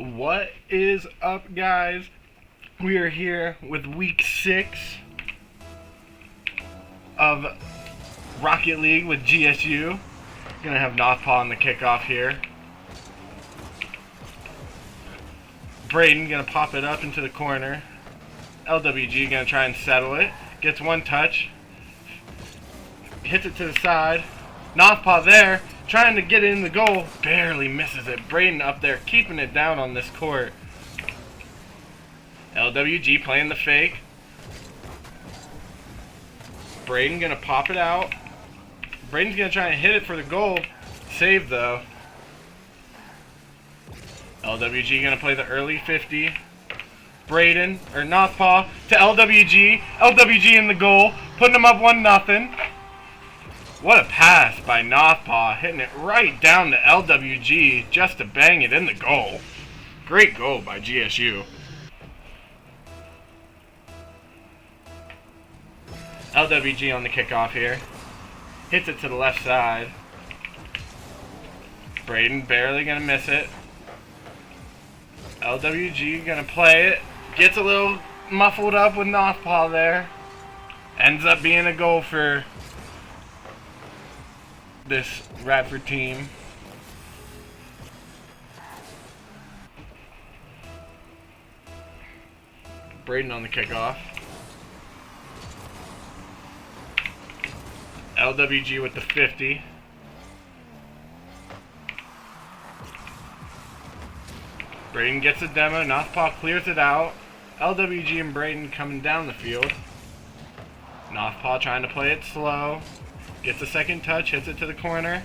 What is up, guys? We are here with week 6 of Rocket League with GSU. Gonna have Northpaw on the kickoff here. Braden gonna pop it up into the corner. LWG gonna try and settle it. Gets one touch. Hits it to the side. Northpaw there, trying to get it in the goal. Barely misses it. Braden up there, keeping it down on this court. LWG playing the fake. Braden gonna pop it out. Braden's gonna try and hit it for the goal. Save though. LWG gonna play the early 50. Braden, or Northpaw, to LWG. LWG in the goal, putting them up 1-0. What a pass by Northpaw, hitting it right down to LWG just to bang it in the goal. Great goal by GSU. LWG on the kickoff here. Hits it to the left side. Braden barely gonna miss it. LWG gonna play it. Gets a little muffled up with Northpaw there. Ends up being a goal for this Radford team. Braden on the kickoff. LWG with the 50. Braden gets a demo. Northpaw clears it out. LWG and Braden coming down the field. Northpaw trying to play it slow. Gets a second touch, hits it to the corner.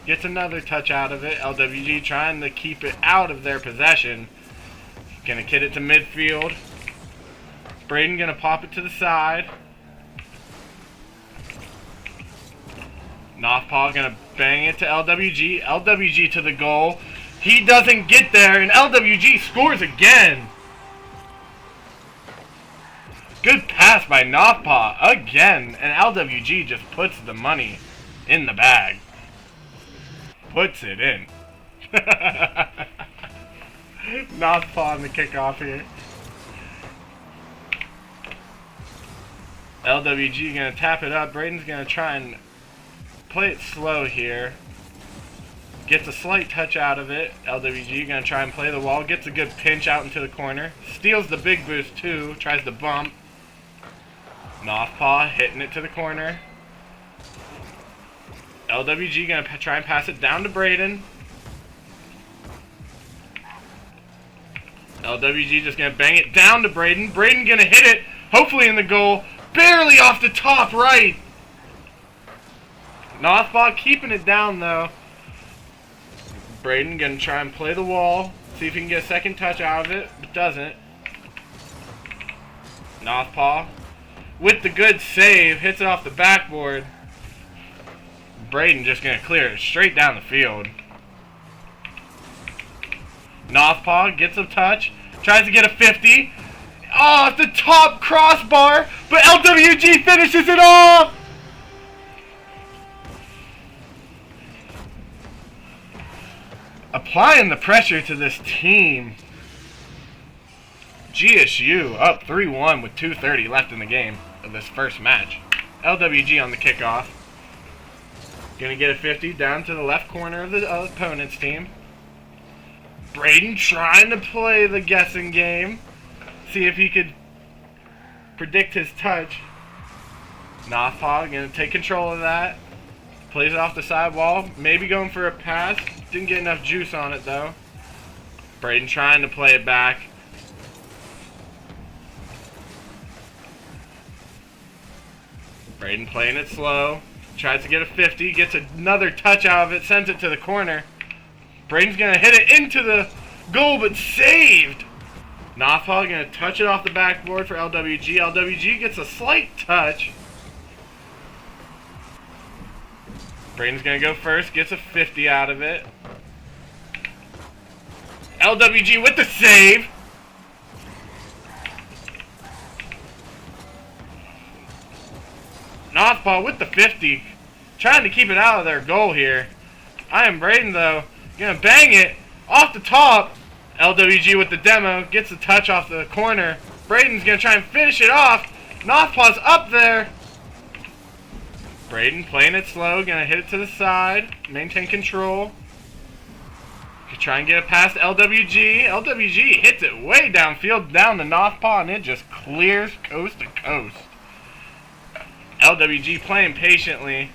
Gets another touch out of it. LWG trying to keep it out of their possession. Gonna kid it to midfield. Braden gonna pop it to the side. Northpaw gonna bang it to LWG. LWG to the goal. He doesn't get there, and LWG scores again. Good pass by Northpaw again, and LWG just puts the money in the bag. Puts it in. Northpaw on the kickoff here. LWG gonna tap it up. Braden's gonna try and play it slow here. Gets a slight touch out of it. LWG gonna try and play the wall. Gets a good pinch out into the corner. Steals the big boost too. Tries to bump. Northpaw hitting it to the corner. LWG gonna try and pass it down to Braden. LWG just gonna bang it down to Braden. Braden gonna hit it, hopefully in the goal. Barely off the top right. Northpaw keeping it down though. Braden gonna try and play the wall. See if he can get a second touch out of it, but doesn't. Northpaw with the good save, hits it off the backboard. Braden just gonna clear it straight down the field. Northpaw gets a touch, tries to get a 50. Off the top crossbar, but LWG finishes it off! Applying the pressure to this team. GSU up 3-1 with 2:30 left in the game of this first match. LWG on the kickoff. Gonna get a 50 down to the left corner of the opponent's team. Braden trying to play the guessing game. See if he could predict his touch. Northpaw gonna take control of that. Plays it off the sidewall. Maybe going for a pass. Didn't get enough juice on it though. Braden trying to play it back. Braden playing it slow. Tries to get a 50. Gets another touch out of it. Sends it to the corner. Braden's going to hit it into the goal, but saved. Northpaw going to touch it off the backboard for LWG. LWG gets a slight touch. Braden's going to go first. Gets a 50 out of it. LWG with the save. Northpaw with the 50. Trying to keep it out of their goal here. I am Braden, though. Gonna bang it off the top. LWG with the demo, gets the touch off the corner. Braden's going to try and finish it off. Northpaw's up there. Braden playing it slow, going to hit it to the side, maintain control. Try and get it past LWG. LWG hits it way downfield, down to Northpaw, and it just clears coast to coast. LWG playing patiently.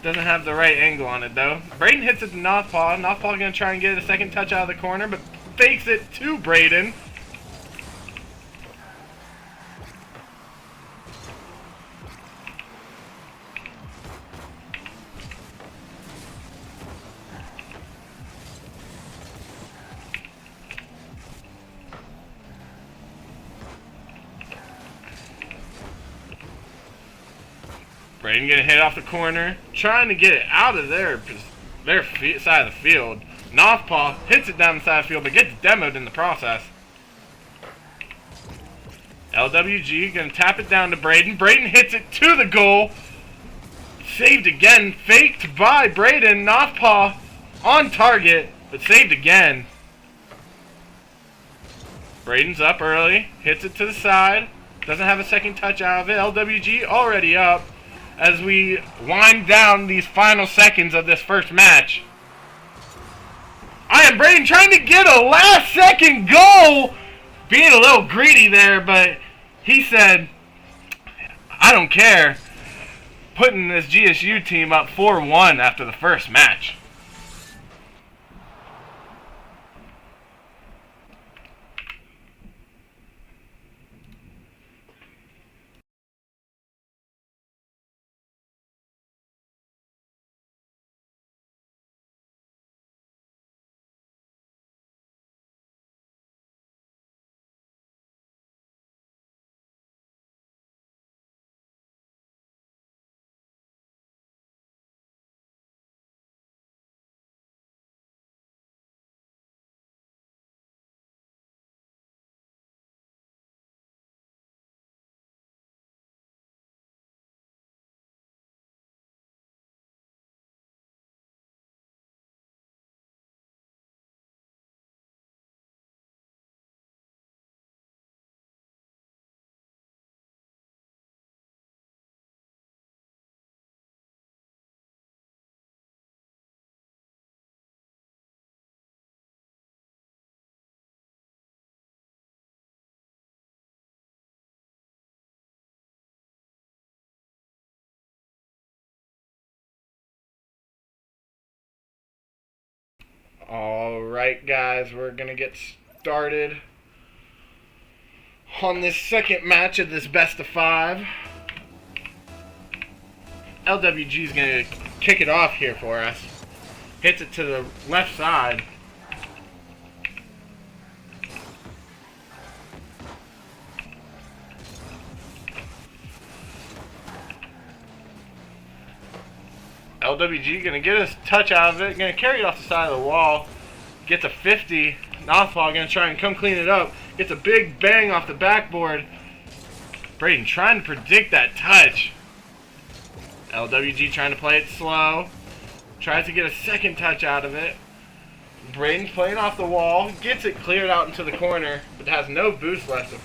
Doesn't have the right angle on it, though. Braden hits it to Northpaw. Northpaw going to try and get a second touch out of the corner, but fakes it to Braden. Braden getting hit off the corner, trying to get it out of their side of the field. Northpaw hits it down the side of the field, but gets demoed in the process. LWG going to tap it down to Braden. Braden hits it to the goal. Saved again, faked by Braden. Northpaw on target, but saved again. Braden's up early, hits it to the side. Doesn't have a second touch out of it. LWG already up. As we wind down these final seconds of this first match. I am Braden trying to get a last second goal. Being a little greedy there, but he said, I don't care. Putting this GSU team up 4-1 after the first match. Alright guys, we're going to get started on this second match of this best of 5. LWG is going to kick it off here for us. Hits it to the left side. LWG going to get a touch out of it. Going to carry it off the side of the wall. Gets a 50. Northpaw going to try and come clean it up. Gets a big bang off the backboard. Braden trying to predict that touch. LWG trying to play it slow. Tries to get a second touch out of it. Braden's playing off the wall. Gets it cleared out into the corner, but has no boost left.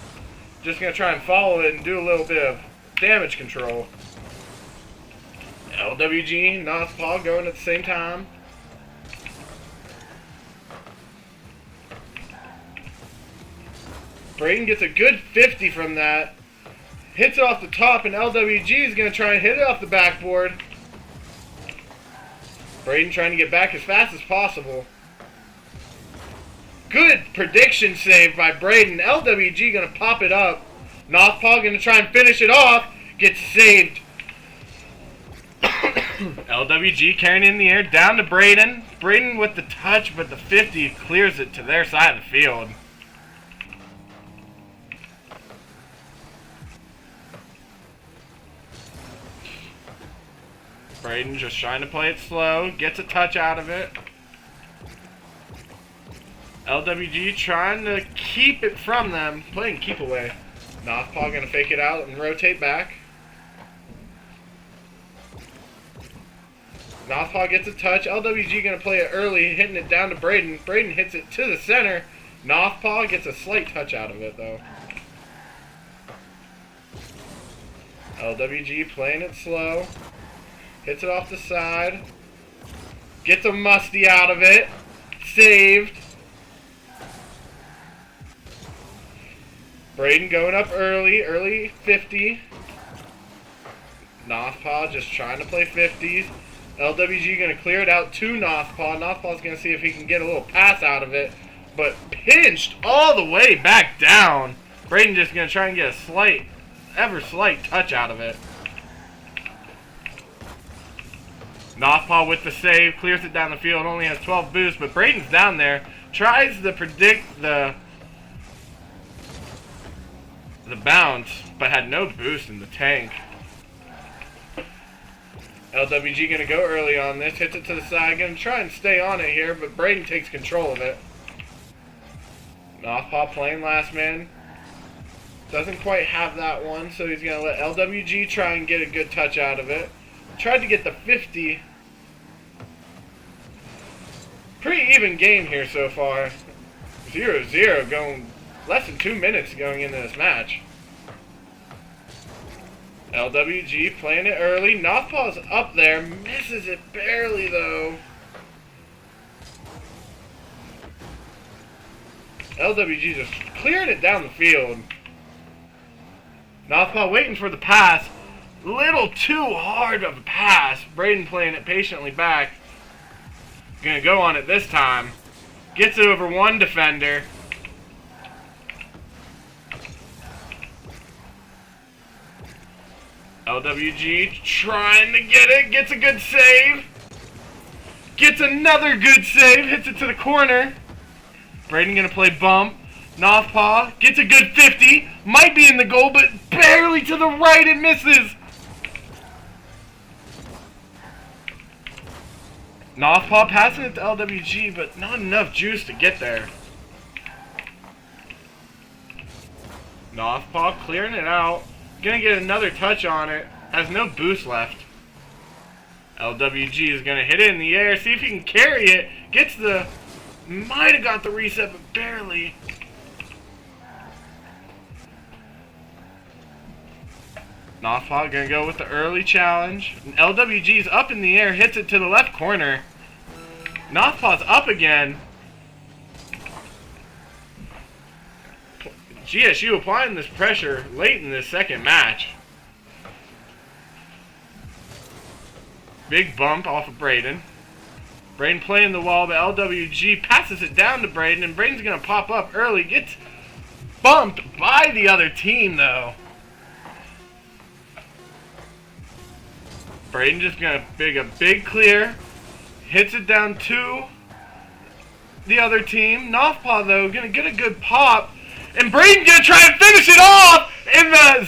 Just going to try and follow it and do a little bit of damage control. LWG, Northpaw going at the same time. Braden gets a good 50 from that. Hits it off the top, and LWG is going to try and hit it off the backboard. Braden trying to get back as fast as possible. Good prediction save by Braden. LWG going to pop it up. Northpaw going to try and finish it off. Gets saved. LWG carrying it in the air down to Braden. Braden with the touch, but the 50 clears it to their side of the field. Braden just trying to play it slow. Gets a touch out of it. LWG trying to keep it from them. Playing keep away. Northpaw going to fake it out and rotate back. Northpaw gets a touch. LWG going to play it early, hitting it down to Braden. Braden hits it to the center. Northpaw gets a slight touch out of it, though. LWG playing it slow. Hits it off the side. Gets a musty out of it. Saved. Braden going up early 50. Northpaw just trying to play 50s. LWG going to clear it out to Northpaw. Northpaw's going to see if he can get a little pass out of it. But pinched all the way back down. Braden just going to try and get a ever slight touch out of it. Northpaw with the save, clears it down the field, only has 12 boosts, but Braden's down there, tries to predict the bounce, but had no boost in the tank. LWG going to go early on this, hits it to the side, going to try and stay on it here, but Braden takes control of it. Northpaw playing last man. Doesn't quite have that one, so he's going to let LWG try and get a good touch out of it. Tried to get the 50. Pretty even game here so far. 0-0 going less than 2 minutes going into this match. LWG playing it early. Northpaw's up there. Misses it barely though. LWG just clearing it down the field. Northpaw waiting for the pass. Little too hard of a pass. Braden playing it patiently back. Gonna go on it this time. Gets it over one defender. LWG trying to get it. Gets a good save. Gets another good save. Hits it to the corner. Braden gonna play bump. Northpaw gets a good 50. Might be in the goal, but barely to the right. It misses. Northpaw passing it to LWG, but not enough juice to get there. Northpaw clearing it out. Gonna get another touch on it. Has no boost left. LWG is gonna hit it in the air. See if he can carry it. Gets the... Might have got the reset, but barely. Northpaw gonna go with the early challenge. And LWG's up in the air, hits it to the left corner. Northpaw's up again. GSU applying this pressure late in this second match. Big bump off of Braden. Braden playing the wall, but LWG passes it down to Braden, and Braden's gonna pop up early. Gets bumped by the other team though. Braden just gonna a big clear. Hits it down to the other team. Northpaw though gonna get a good pop. And Braden gonna try and finish it off in the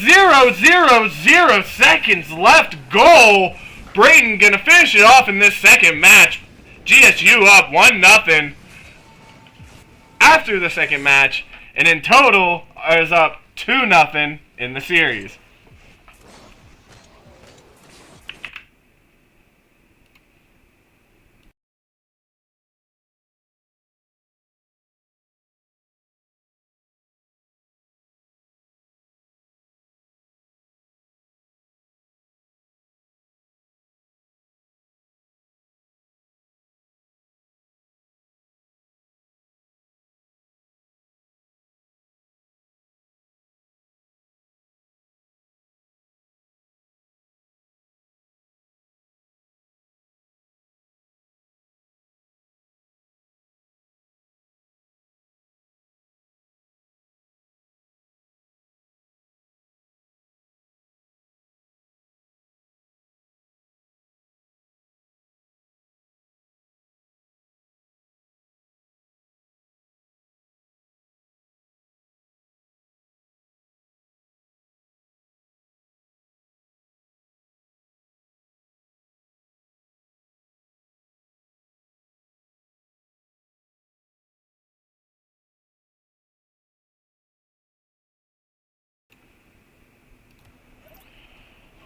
0 seconds left goal. Braden gonna finish it off in this second match. GSU up 1-0 after the second match. And in total is up 2-0 in the series.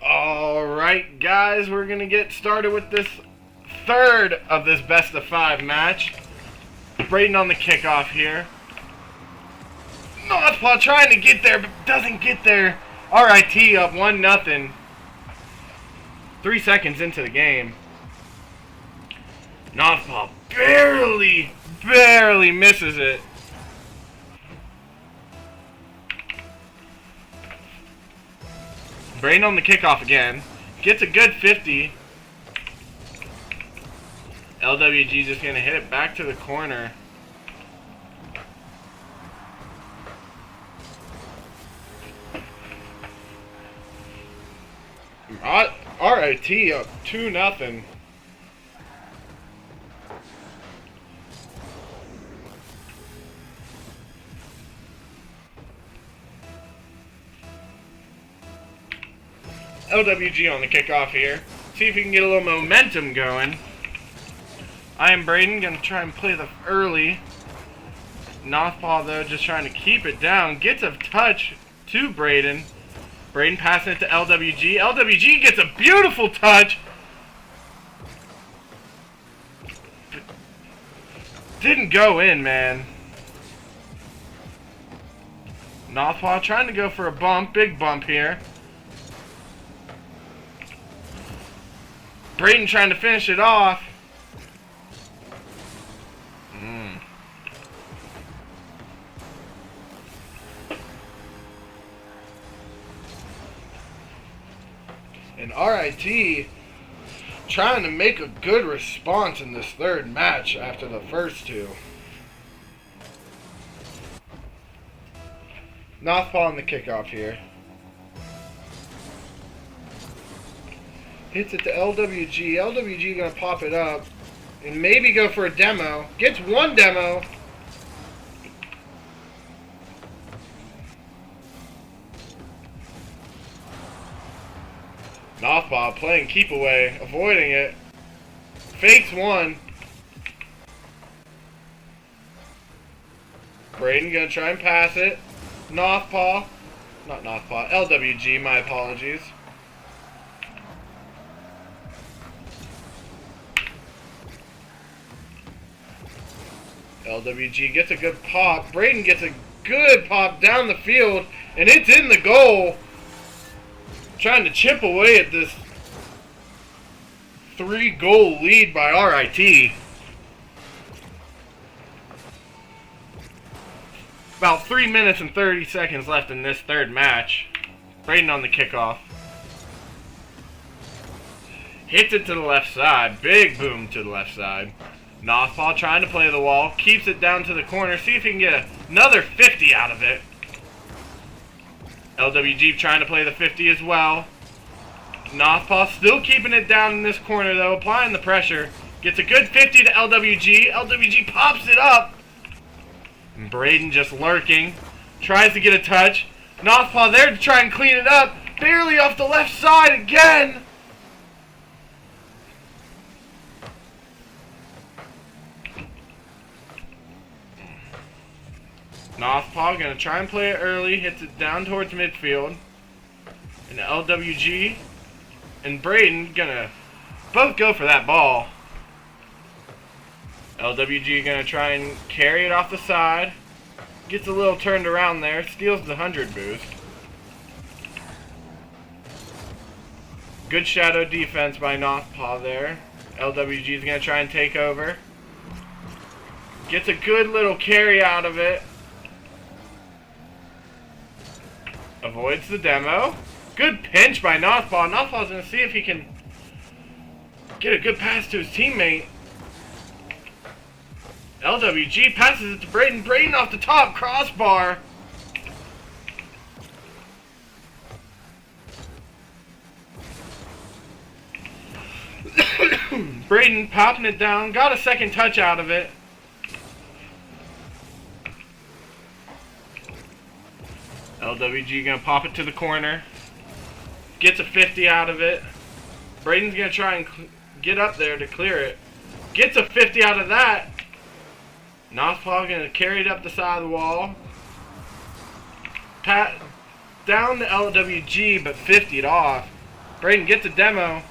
Alright guys, we're going to get started with this third of this best of 5 match. Braden on the kickoff here. Northpaw trying to get there, but doesn't get there. RIT up 1-0. 3 seconds into the game. Northpaw barely misses it. Braden on the kickoff again. Gets a good 50. LWG just going to hit it back to the corner. RIT up 2-0. LWG on the kickoff here. See if we can get a little momentum going. I am Braden, gonna try and play the early. Northpaw though, just trying to keep it down. Gets a touch to Braden. Braden passing it to LWG. LWG gets a beautiful touch. Didn't go in, man. Northpaw trying to go for a bump. Big bump here. Braden trying to finish it off. And RIT trying to make a good response in this third match after the first two. Northpaw on the kickoff here. Hits it to LWG. LWG gonna pop it up and maybe go for a demo. Gets one demo. Northpaw playing keep away, avoiding it. Fakes one. Braden gonna try and pass it. Northpaw. Not Northpaw. LWG, my apologies. LWG gets a good pop. Braden gets a good pop down the field, and it's in the goal. Trying to chip away at this 3-goal lead by RIT. About 3 minutes and 30 seconds left in this third match. Braden on the kickoff. Hits it to the left side. Big boom to the left side. Northpaw trying to play the wall. Keeps it down to the corner. See if he can get another 50 out of it. LWG trying to play the 50 as well. Northpaw still keeping it down in this corner though. Applying the pressure. Gets a good 50 to LWG. LWG pops it up. And Braden just lurking. Tries to get a touch. Northpaw there to try and clean it up. Barely off the left side again. Northpaw gonna try and play it early, hits it down towards midfield. And LWG and Braden gonna both go for that ball. LWG gonna try and carry it off the side. Gets a little turned around there, steals the 100 boost. Good shadow defense by Northpaw there. LWG's gonna try and take over. Gets a good little carry out of it. Avoids the demo. Good pinch by Northpaw. Northpaw's going to see if he can get a good pass to his teammate. LWG passes it to Braden. Braden off the top crossbar. Braden popping it down. Got a second touch out of it. LWG gonna pop it to the corner. Gets a 50 out of it. Braden's gonna try and get up there to clear it. Gets a 50 out of that. Northpaw gonna carry it up the side of the wall. Pat down to LWG, but 50'd off. Braden gets a demo.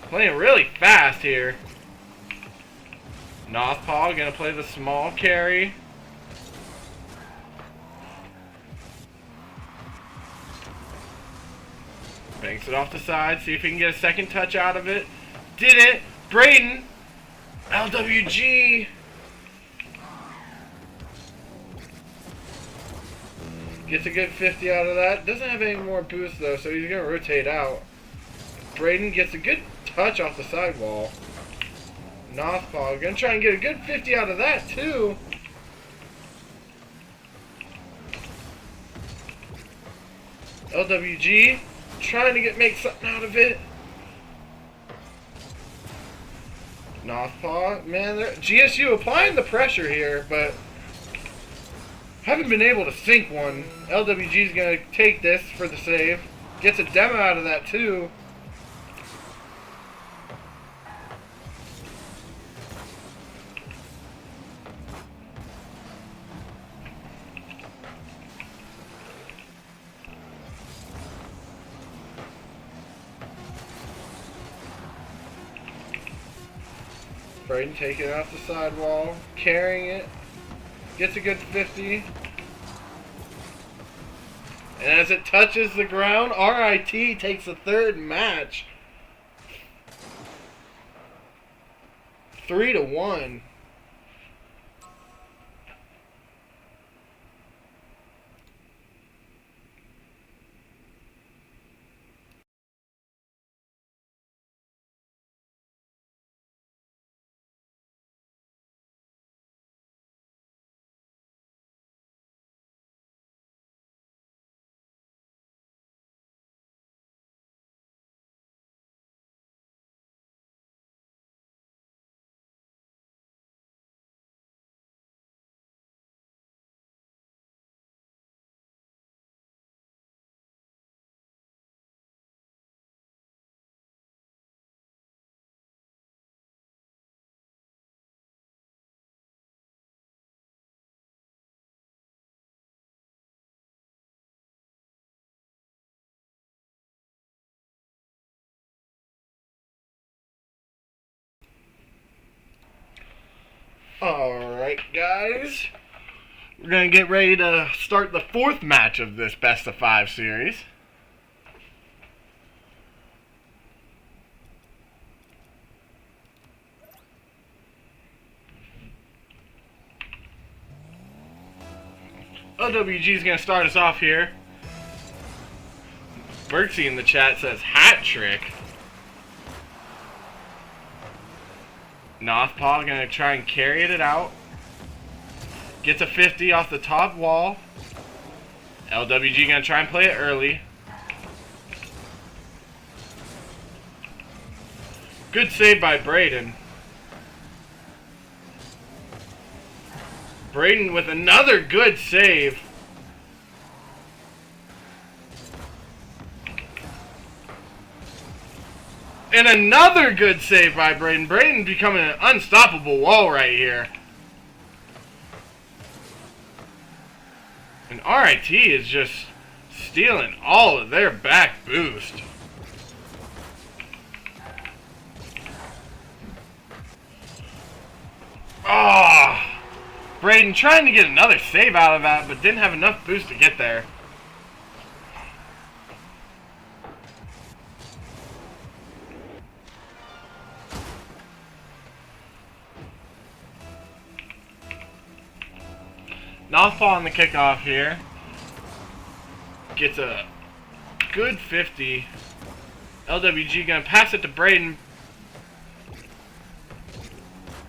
Playing really fast here. Northpaw gonna play the small carry. Banks it off the side. See if he can get a second touch out of it. Didn't. Braden. LWG. Gets a good 50 out of that. Doesn't have any more boost though, so he's going to rotate out. Braden gets a good touch off the sidewall. Northpaw going to try and get a good 50 out of that too. LWG trying to make something out of it. Northpaw, man, GSU applying the pressure here, but haven't been able to sink one. LWG's going to take this for the save. Gets a demo out of that too. Braden taking it off the sidewall, carrying it, gets a good 50. And as it touches the ground, RIT takes the third match. 3-1. Alright, guys. We're going to get ready to start the fourth match of this best of 5 series. OWG is going to start us off here. Berksy in the chat says hat trick. Northpaw going to try and carry it out. Gets a 50 off the top wall. LWG going to try and play it early. Good save by Braden. Braden with another good save. And another good save by Braden. Braden becoming an unstoppable wall right here. And RIT is just stealing all of their back boost. Ah! Oh, Braden trying to get another save out of that, but didn't have enough boost to get there. Northpaw on the kickoff here. Gets a good 50. LWG gonna pass it to Braden.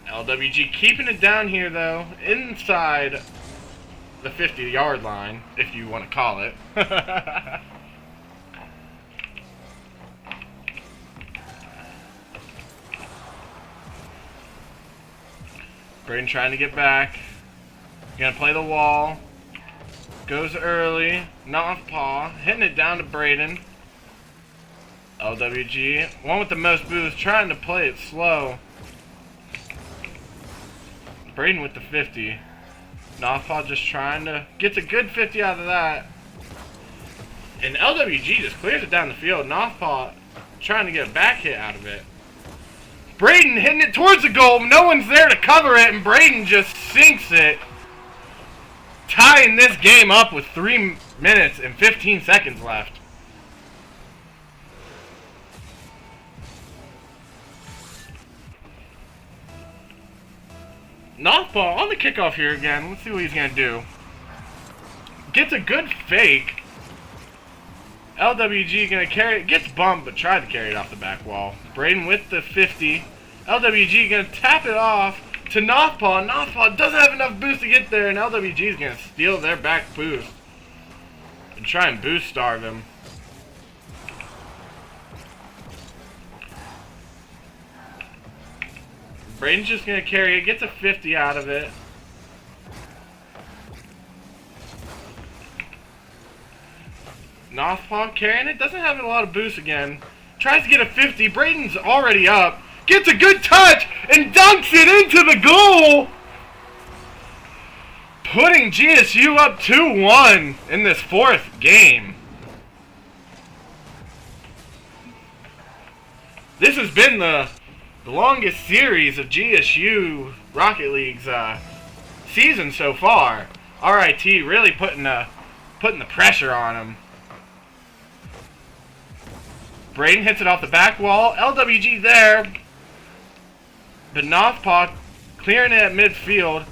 LWG keeping it down here though, inside the 50-yard line, if you want to call it. Braden trying to get back. Gonna play the wall. Goes early. Northpaw. Hitting it down to Braden. LWG. One with the most boost. Trying to play it slow. Braden with the 50. Northpaw just trying to... Gets a good 50 out of that. And LWG just clears it down the field. Northpaw trying to get a back hit out of it. Braden hitting it towards the goal. No one's there to cover it. And Braden just sinks it. Tying this game up with 3 minutes and 15 seconds left. Northpaw on the kickoff here again. Let's see what he's going to do. Gets a good fake. LWG going to carry it. Gets bumped, but tried to carry it off the back wall. Braden with the 50. LWG going to tap it off to Northpaw. Northpaw doesn't have enough boost to get there, and LWG is going to steal their back boost and try and boost starve him. Braden's just going to carry it, gets a 50 out of it. Northpaw carrying it, doesn't have a lot of boost again. Tries to get a 50, Braden's already up. Gets a good touch and dunks it into the goal. Putting GSU up 2-1 in this fourth game. This has been the longest series of GSU Rocket League's season so far. RIT really putting the pressure on him. Braden hits it off the back wall. LWG there. But Northpaw clearing it at midfield.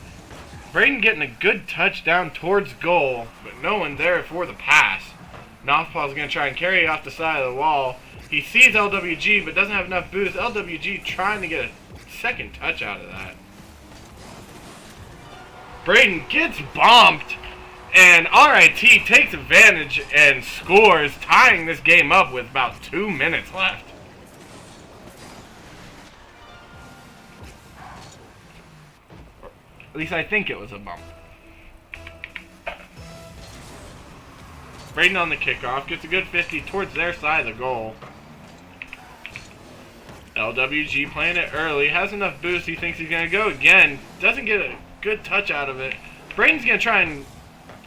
Braden getting a good touch down towards goal, but no one there for the pass. Northpaw's going to try and carry it off the side of the wall. He sees LWG, but doesn't have enough boost. LWG trying to get a second touch out of that. Braden gets bumped, and RIT takes advantage and scores, tying this game up with about 2 minutes left. At least I think it was a bump. Braden on the kickoff, gets a good 50 towards their side of the goal. LWG playing it early, has enough boost, he thinks he's going to go again. Doesn't get a good touch out of it. Braden's going to try and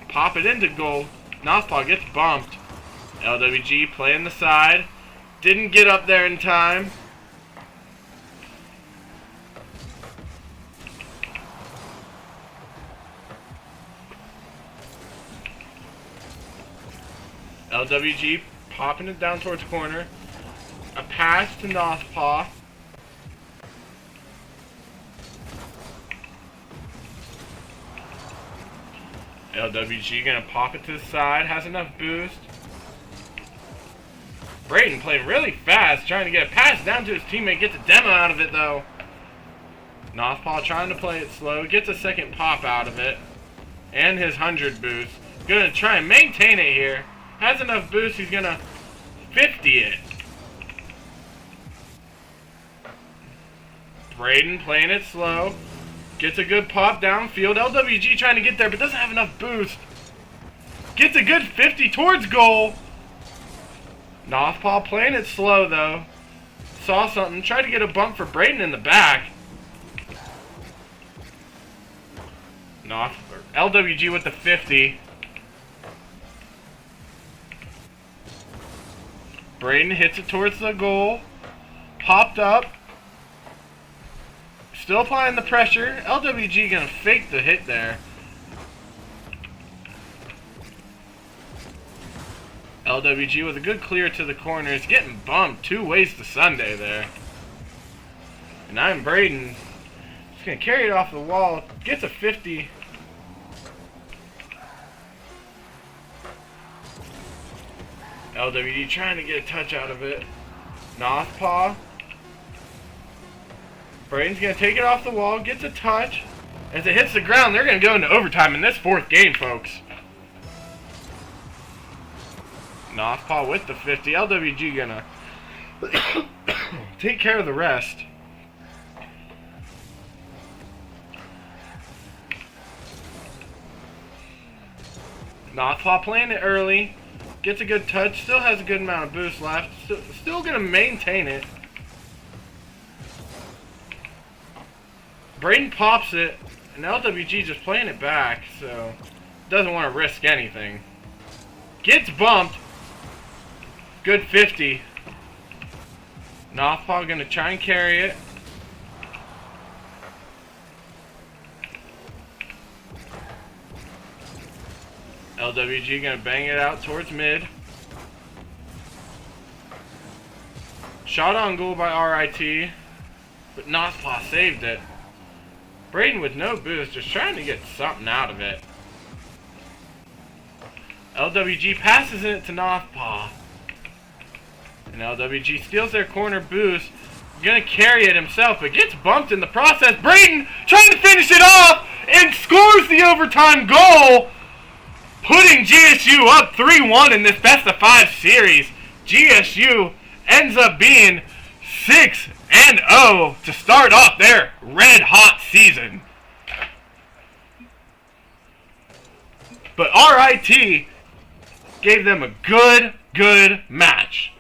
pop it into goal. Northpaw gets bumped. LWG playing the side. Didn't get up there in time. LWG popping it down towards corner. A pass to Northpaw. LWG gonna pop it to the side. Has enough boost. Braden playing really fast, trying to get a pass down to his teammate. Gets a demo out of it though. Northpaw trying to play it slow. Gets a second pop out of it. And his 100 boost. Gonna try and maintain it here. Has enough boost, he's gonna 50 it. Braden playing it slow. Gets a good pop downfield. LWG trying to get there, but doesn't have enough boost. Gets a good 50 towards goal. Northpaw playing it slow, though. Saw something. Tried to get a bump for Braden in the back. LWG with the 50. Braden hits it towards the goal. Popped up. Still applying the pressure. LWG gonna fake the hit there. LWG with a good clear to the corners. Getting bumped 2 ways to Sunday there. And I'm Braden. Just gonna carry it off the wall. Gets a 50. LWG trying to get a touch out of it. Northpaw. Braden's going to take it off the wall, gets a touch. As it hits the ground, they're going to go into overtime in this fourth game, folks. Northpaw with the 50. LWG going to take care of the rest. Northpaw playing it early. Gets a good touch. Still has a good amount of boost left. Still going to maintain it. Braden pops it, and LWG just playing it back, so doesn't want to risk anything. Gets bumped. Good 50. Northpaw going to try and carry it. LWG going to bang it out towards mid. Shot on goal by RIT, but Northpaw saved it. Braden with no boost, just trying to get something out of it. LWG passes it to Northpaw. And LWG steals their corner boost. Gonna carry it himself, but gets bumped in the process. Braden trying to finish it off and scores the overtime goal, putting GSU up 3-1 in this best-of-5 series. GSU ends up being 6-0 to start off their red-hot season. But RIT gave them a good match.